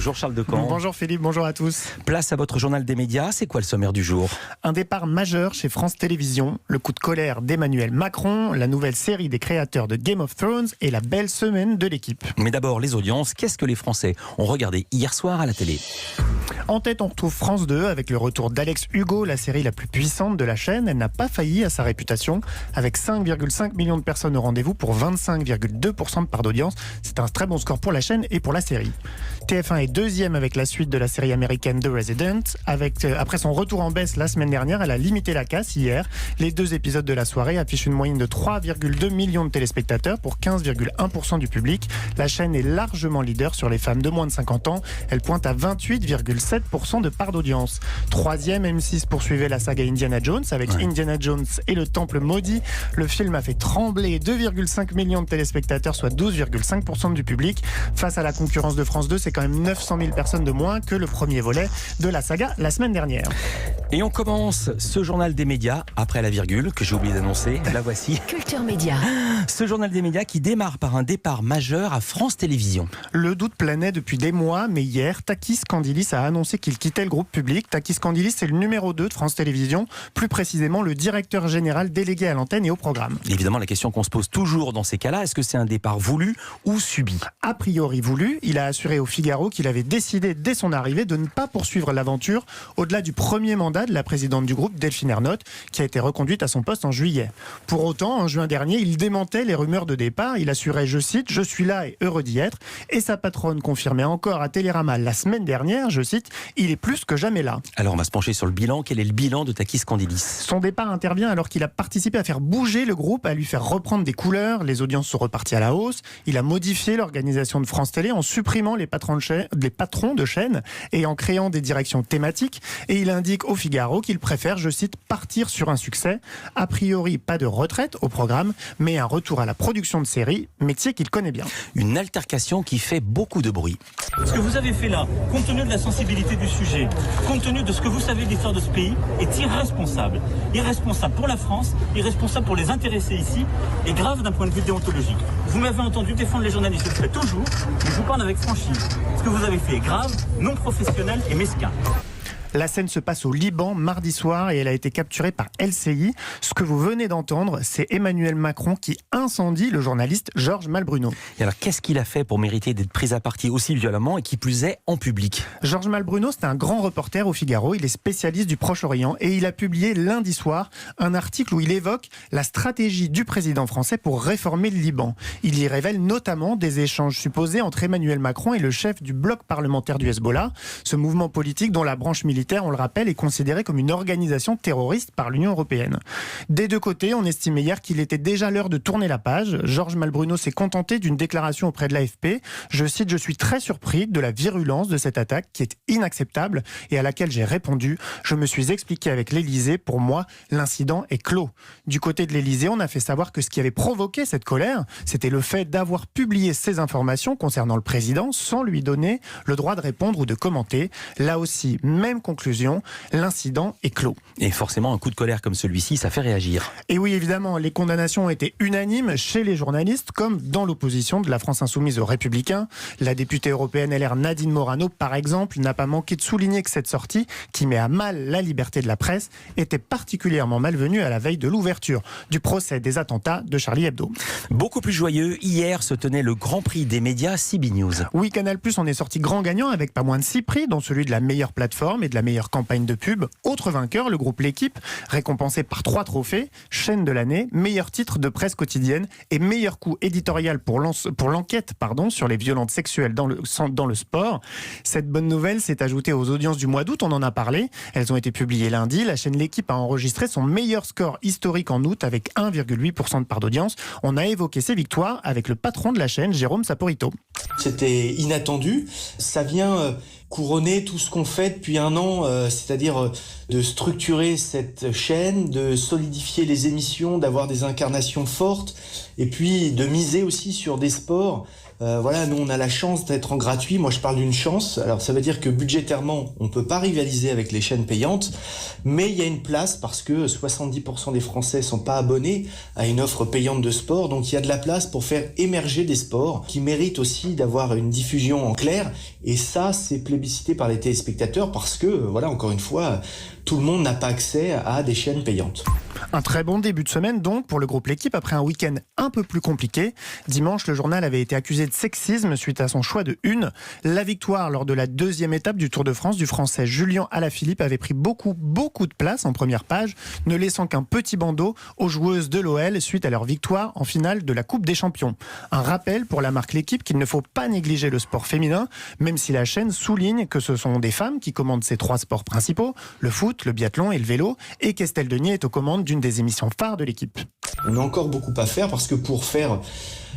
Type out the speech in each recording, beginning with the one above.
Bonjour Charles Decamp. Bonjour Philippe, bonjour à tous. Place à votre journal des médias, c'est quoi le sommaire du jour ? Un départ majeur chez France Télévisions, le coup de colère d'Emmanuel Macron, la nouvelle série des créateurs de Game of Thrones et la belle semaine de l'équipe. Mais d'abord, les audiences, qu'est-ce que les Français ont regardé hier soir à la télé ? En tête, on retrouve France 2 avec le retour d'Alex Hugo, la série la plus puissante de la chaîne. Elle n'a pas failli à sa réputation. Avec 5,5 millions de personnes au rendez-vous pour 25,2% de part d'audience. C'est un très bon score pour la chaîne et pour la série. TF1 est deuxième avec la suite de la série américaine The Resident. Après son retour en baisse la semaine dernière, elle a limité la casse hier. Les 2 épisodes de la soirée affichent une moyenne de 3,2 millions de téléspectateurs pour 15,1% du public. La chaîne est largement leader sur les femmes de moins de 50 ans. Elle pointe à 28,7% de part d'audience. Troisième, M6 poursuivait la saga Indiana Jones avec Indiana Jones et le Temple maudit. Le film a fait trembler 2,5 millions de téléspectateurs, soit 12,5% du public. Face à la concurrence de France 2, c'est quand même 900 000 personnes de moins que le premier volet de la saga la semaine dernière. Et on commence ce journal des médias, après la virgule que j'ai oublié d'annoncer, la voici. Culture Média. Ce journal des médias qui démarre par un départ majeur à France Télévisions. Le doute planait depuis des mois, mais hier, Takis Kandilis a annoncé qu'il quittait le groupe public. Takis Kandilis, c'est le numéro 2 de France Télévisions, plus précisément le directeur général délégué à l'antenne et au programme. Évidemment, la question qu'on se pose toujours dans ces cas-là, est-ce que c'est un départ voulu ou subi ? A priori voulu, il a assuré au Figaro qu'il avait décidé dès son arrivée de ne pas poursuivre l'aventure au-delà du premier mandat de la présidente du groupe, Delphine Ernotte, qui a été reconduite à son poste en juillet. Pour autant, en juin dernier, il démentait les rumeurs de départ. Il assurait, je cite, « Je suis là et heureux d'y être ». Et sa patronne confirmait encore à Télérama la semaine dernière, je cite, « Il est plus que jamais là ». Alors on va se pencher sur le bilan. Quel est le bilan de Takis Kandilis ? Son départ intervient alors qu'il a participé à faire bouger le groupe, à lui faire reprendre des couleurs. Les audiences sont reparties à la hausse. Il a modifié l'organisation de France Télé en supprimant les patrons de chaîne et en créant des directions thématiques. Et il indique au Figaro qu'il préfère, je cite, partir sur un succès. A priori, pas de retraite au programme, mais un retour à la production de séries, métier qu'il connaît bien. Une altercation qui fait beaucoup de bruit. Ce que vous avez fait là, compte tenu de la sensibilité du sujet, compte tenu de ce que vous savez de l'histoire de ce pays, est irresponsable. Irresponsable pour la France, irresponsable pour les intéressés ici, et grave d'un point de vue déontologique. Vous m'avez entendu défendre les journalistes, je le fais toujours, mais je vous parle avec franchise. Ce que vous avez fait est grave, non professionnel et mesquin. La scène se passe au Liban mardi soir et elle a été capturée par LCI. Ce que vous venez d'entendre, c'est Emmanuel Macron qui incendie le journaliste Georges Malbruno. Et alors qu'est-ce qu'il a fait pour mériter d'être pris à partie aussi violemment et qui plus est en public ? Georges Malbruno, c'est un grand reporter au Figaro. Il est spécialiste du Proche-Orient et il a publié lundi soir un article où il évoque la stratégie du président français pour réformer le Liban. Il y révèle notamment des échanges supposés entre Emmanuel Macron et le chef du bloc parlementaire du Hezbollah, ce mouvement politique dont la branche militaire, on le rappelle, est considéré comme une organisation terroriste par l'Union européenne. Des deux côtés, on estimait hier qu'il était déjà l'heure de tourner la page. Georges Malbruno s'est contenté d'une déclaration auprès de l'AFP. Je cite, « Je suis très surpris de la virulence de cette attaque qui est inacceptable et à laquelle j'ai répondu. Je me suis expliqué avec l'Élysée. Pour moi, l'incident est clos. » Du côté de l'Élysée, on a fait savoir que ce qui avait provoqué cette colère, c'était le fait d'avoir publié ces informations concernant le président sans lui donner le droit de répondre ou de commenter. Là aussi, même conclusion, l'incident est clos. Et forcément, un coup de colère comme celui-ci, ça fait réagir. Et oui, évidemment, les condamnations ont été unanimes chez les journalistes comme dans l'opposition de la France Insoumise aux Républicains. La députée européenne LR Nadine Morano, par exemple, n'a pas manqué de souligner que cette sortie, qui met à mal la liberté de la presse, était particulièrement malvenue à la veille de l'ouverture du procès des attentats de Charlie Hebdo. Beaucoup plus joyeux, hier se tenait le Grand Prix des médias CB News. Oui, Canal+, en est sorti grand gagnant avec pas moins de 6 prix, dont celui de la meilleure plateforme et de la meilleure campagne de pub. Autre vainqueur, le groupe L'Équipe, récompensé par 3 trophées, chaîne de l'année, meilleur titre de presse quotidienne et meilleur coup éditorial pour l'enquête sur les violences sexuelles dans le sport. Cette bonne nouvelle s'est ajoutée aux audiences du mois d'août, on en a parlé. Elles ont été publiées lundi. La chaîne L'Équipe a enregistré son meilleur score historique en août avec 1,8% de part d'audience. On a évoqué ses victoires avec le patron de la chaîne, Jérôme Saporito. C'était inattendu. Ça vient couronner tout ce qu'on fait depuis un an, c'est-à-dire de structurer cette chaîne, de solidifier les émissions, d'avoir des incarnations fortes et puis de miser aussi sur des sports Voilà, nous on a la chance d'être en gratuit. Moi je parle d'une chance. Alors ça veut dire que budgétairement on peut pas rivaliser avec les chaînes payantes, mais il y a une place parce que 70% des Français sont pas abonnés à une offre payante de sport. Donc il y a de la place pour faire émerger des sports qui méritent aussi d'avoir une diffusion en clair. Et ça c'est plébiscité par les téléspectateurs parce que voilà, encore une fois, tout le monde n'a pas accès à des chaînes payantes. Un très bon début de semaine donc pour le groupe L'Équipe après un week-end un peu plus compliqué. Dimanche, le journal avait été accusé de sexisme suite à son choix de une. La victoire lors de la deuxième étape du Tour de France du Français Julien Alaphilippe avait pris beaucoup de place en première page, ne laissant qu'un petit bandeau aux joueuses de l'OL suite à leur victoire en finale de la Coupe des Champions. Un rappel pour la marque L'Équipe qu'il ne faut pas négliger le sport féminin, même si la chaîne souligne que ce sont des femmes qui commandent ces 3 sports principaux, le foot, le biathlon et le vélo, et qu'Estelle Denis est aux commandes d'une des émissions phares de L'Équipe. On a encore beaucoup à faire parce que pour faire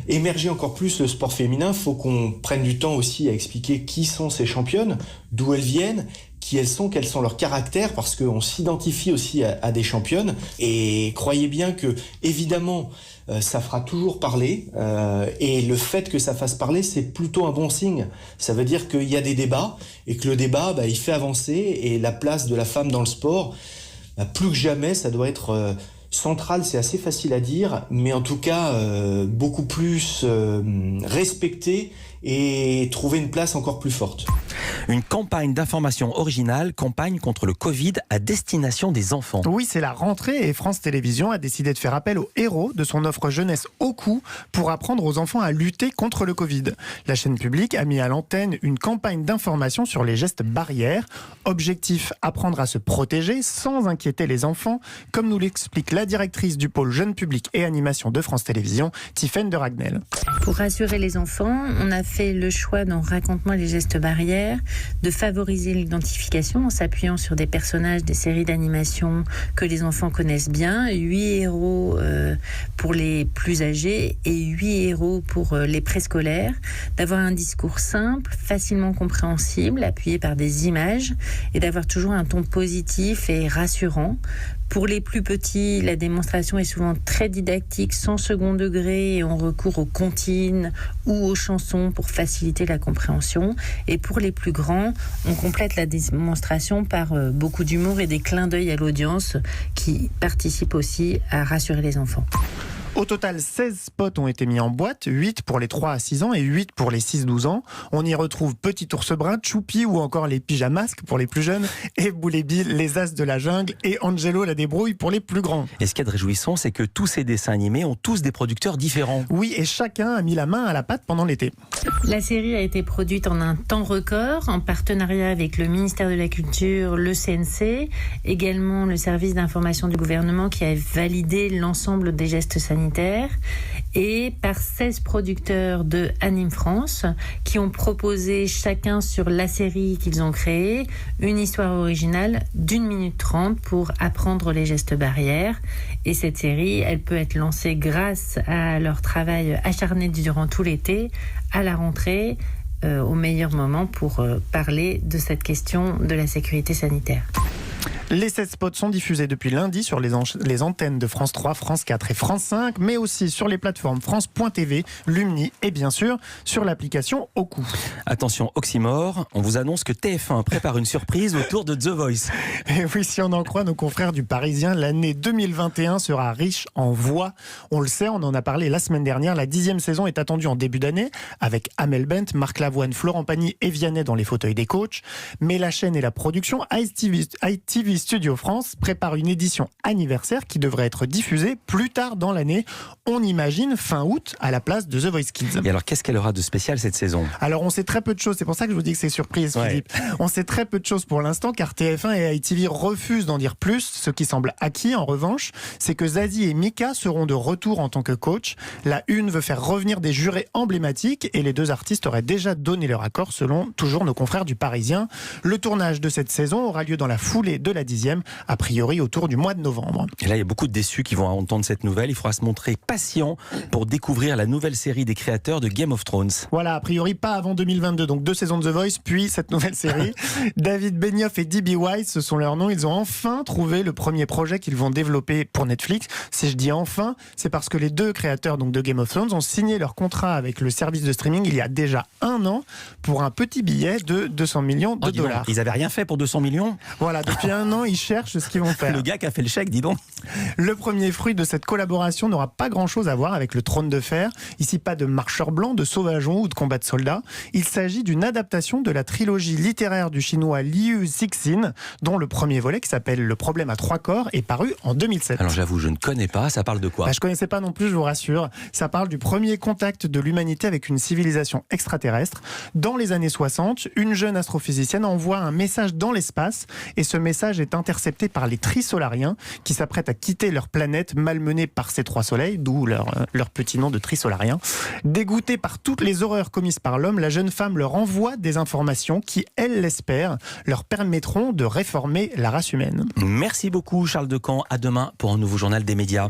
émerger encore plus le sport féminin, il faut qu'on prenne du temps aussi à expliquer qui sont ces championnes, d'où elles viennent, qui elles sont, quels sont leurs caractères, parce qu'on s'identifie aussi à des championnes. Et croyez bien que, évidemment, ça fera toujours parler. Et le fait que ça fasse parler, c'est plutôt un bon signe. Ça veut dire qu'il y a des débats et que le débat, il fait avancer. Et la place de la femme dans le sport, plus que jamais, ça doit être central, c'est assez facile à dire, mais en tout cas beaucoup plus respecté et trouver une place encore plus forte. Une campagne d'information originale, campagne contre le Covid à destination des enfants. Oui, c'est la rentrée et France Télévisions a décidé de faire appel aux héros de son offre jeunesse au cou pour apprendre aux enfants à lutter contre le Covid. La chaîne publique a mis à l'antenne une campagne d'information sur les gestes barrières. Objectif, apprendre à se protéger sans inquiéter les enfants, comme nous l'explique la directrice du pôle jeune public et animation de France Télévisions, Tiffaine de Ragnel. Pour rassurer les enfants, on a fait le choix dans Raconte-moi les gestes barrières de favoriser l'identification en s'appuyant sur des personnages des séries d'animation que les enfants connaissent bien, 8 héros pour les plus âgés et 8 héros pour les préscolaires, d'avoir un discours simple, facilement compréhensible, appuyé par des images et d'avoir toujours un ton positif et rassurant. Pour les plus petits, la démonstration est souvent très didactique, sans second degré, et on recourt aux comptines ou aux chansons pour faciliter la compréhension. Et pour les plus grands, on complète la démonstration par beaucoup d'humour et des clins d'œil à l'audience qui participent aussi à rassurer les enfants. Au total, 16 spots ont été mis en boîte, 8 pour les 3 à 6 ans et 8 pour les 6-12 ans. On y retrouve Petit Ours Brun, Choupi ou encore les Pyjamasques pour les plus jeunes et Boulébi, les As de la Jungle et Angelo la Débrouille pour les plus grands. Et ce qui est réjouissant, c'est que tous ces dessins animés ont tous des producteurs différents. Oui, et chacun a mis la main à la pâte pendant l'été. La série a été produite en un temps record, en partenariat avec le ministère de la Culture, le CNC, également le service d'information du gouvernement qui a validé l'ensemble des gestes sanitaires, et par 16 producteurs de Anime France qui ont proposé chacun sur la série qu'ils ont créée une histoire originale d'1 minute 30 pour apprendre les gestes barrières. Et cette série, elle peut être lancée grâce à leur travail acharné durant tout l'été, à la rentrée, au meilleur moment pour parler de cette question de la sécurité sanitaire. Les 7 spots sont diffusés depuis lundi sur les antennes de France 3, France 4 et France 5, mais aussi sur les plateformes France.tv, Lumni et bien sûr sur l'application Oku. Attention, oxymore, on vous annonce que TF1 prépare une surprise autour de The Voice. Et oui, si on en croit nos confrères du Parisien, l'année 2021 sera riche en voix. On le sait, on en a parlé la semaine dernière, la 10e saison est attendue en début d'année, avec Amel Bent, Marc Lavoine, Florent Pagny et Vianney dans les fauteuils des coachs. Mais la chaîne et la production ITV Studio France prépare une édition anniversaire qui devrait être diffusée plus tard dans l'année. On imagine fin août à la place de The Voice Kids. Et alors, qu'est-ce qu'elle aura de spécial cette saison ? Alors, on sait très peu de choses. C'est pour ça que je vous dis que c'est surprise, Philippe. On sait très peu de choses pour l'instant, car TF1 et ITV refusent d'en dire plus. Ce qui semble acquis, en revanche, c'est que Zazie et Mika seront de retour en tant que coach. La Une veut faire revenir des jurés emblématiques et les 2 artistes auraient déjà donné leur accord, selon toujours nos confrères du Parisien. Le tournage de cette saison aura lieu dans la foulée de la 10e, a priori autour du mois de novembre. Et là, il y a beaucoup de déçus qui vont entendre cette nouvelle. Il faudra se montrer patient pour découvrir la nouvelle série des créateurs de Game of Thrones. Voilà, a priori pas avant 2022, donc 2 saisons de The Voice, puis cette nouvelle série. David Benioff et D.B. Weiss, ce sont leurs noms. Ils ont enfin trouvé le premier projet qu'ils vont développer pour Netflix. Si je dis enfin, c'est parce que les 2 créateurs donc, de Game of Thrones ont signé leur contrat avec le service de streaming il y a déjà 1 an pour un petit billet de 200 millions de dollars. Ils n'avaient rien fait pour 200 millions. Voilà, depuis 1 an, ils cherchent ce qu'ils vont faire. Le gars qui a fait le chèque, dis donc. Le premier fruit de cette collaboration n'aura pas grand-chose à voir avec le Trône de Fer. Ici, pas de marcheurs blancs, de sauvageons ou de combats de soldats. Il s'agit d'une adaptation de la trilogie littéraire du chinois Liu Cixin, dont le premier volet, qui s'appelle Le problème à 3 corps, est paru en 2007. Alors j'avoue, je ne connais pas. Ça parle de quoi ? Je connaissais pas non plus, je vous rassure. Ça parle du premier contact de l'humanité avec une civilisation extraterrestre. Dans les années 60, une jeune astrophysicienne envoie un message dans l'espace et ce message est intercepté par les trisolariens qui s'apprêtent à quitter leur planète malmenée par ces 3 soleils, d'où leur petit nom de trisolariens. Dégoûtée par toutes les horreurs commises par l'homme, la jeune femme leur envoie des informations qui, elle l'espère, leur permettront de réformer la race humaine. Merci beaucoup Charles Decamp. À demain pour un nouveau journal des médias.